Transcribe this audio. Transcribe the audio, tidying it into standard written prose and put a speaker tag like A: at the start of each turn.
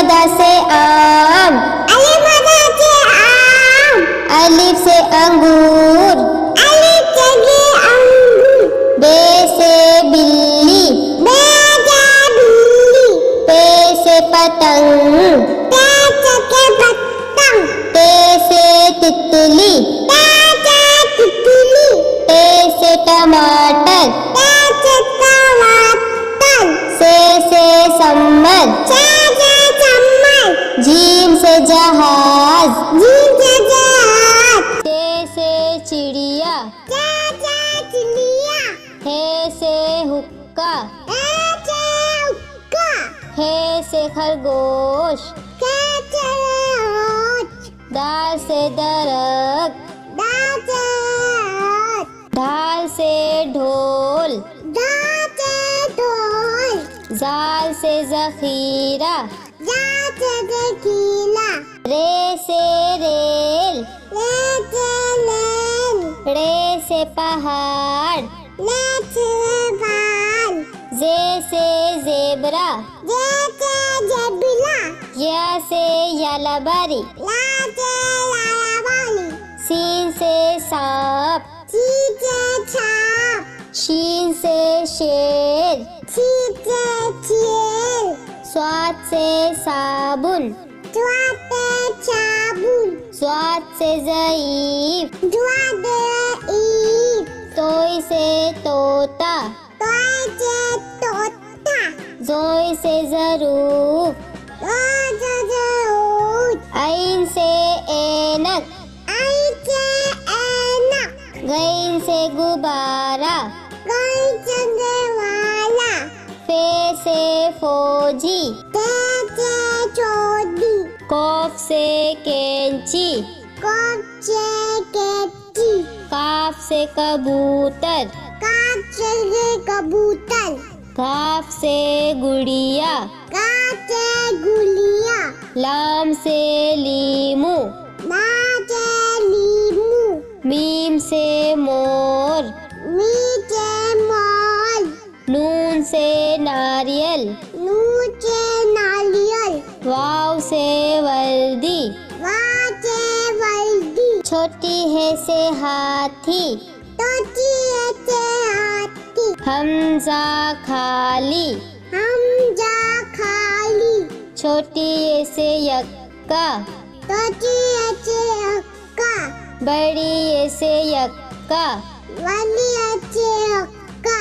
A: मदा से आम,
B: अलिफ मदा से आम,
A: अलिफ से अंगूर,
B: अलिफ जगे अंगूर,
A: बे से बिल्ली,
B: बे से बिल्ली,
A: पे से पतंग,
B: पे से पतंग,
A: ते से तितली,
B: ते से तितली,
A: टे से टमाटर,
B: ते से टमाटर,
A: से सम्मत,
B: से चम्मच,
A: जीम से जहाज,
B: जीम से जहाज,
A: से चिड़िया,
B: से चिड़िया,
A: हे से हुक्का,
B: से हुक्का,
A: हे से खरगोश,
B: से रोज,
A: दाल से दरख्त, ढाल से ढोल, जाल से जखीरा, रे से रेल, रे से पहाड़, जे से जेबरा, या से यालाबारी, सीन से सांप, शीन से शेर, स्वाद से साबुन, स्वाद से ज़ईफ, तोई से तोता, जोई से ज़रूफ, ऐन से ऐनक, गैन से गुब्बारा, फे से फौजी, कौफ से कैंची, काफ से कबूतर,
B: कबूतर,
A: घाफ से गुड़िया,
B: गुलिया,
A: लाम से लीमू,
B: लीमू,
A: मीम से मोर,
B: मीठे माल,
A: नून से नारियल,
B: नूचे नारियल,
A: वाव से वर्दी,
B: वाचे वर्दी,
A: छोटी है से हाथी,
B: तोची ऐसे हाथी,
A: हमजा खाली,
B: हमजा खाली,
A: छोटी ए से यक्का,
B: तोची ऐसे अक्का,
A: बड़ी ए से यक्का,
B: वाली ऐसे अक्का।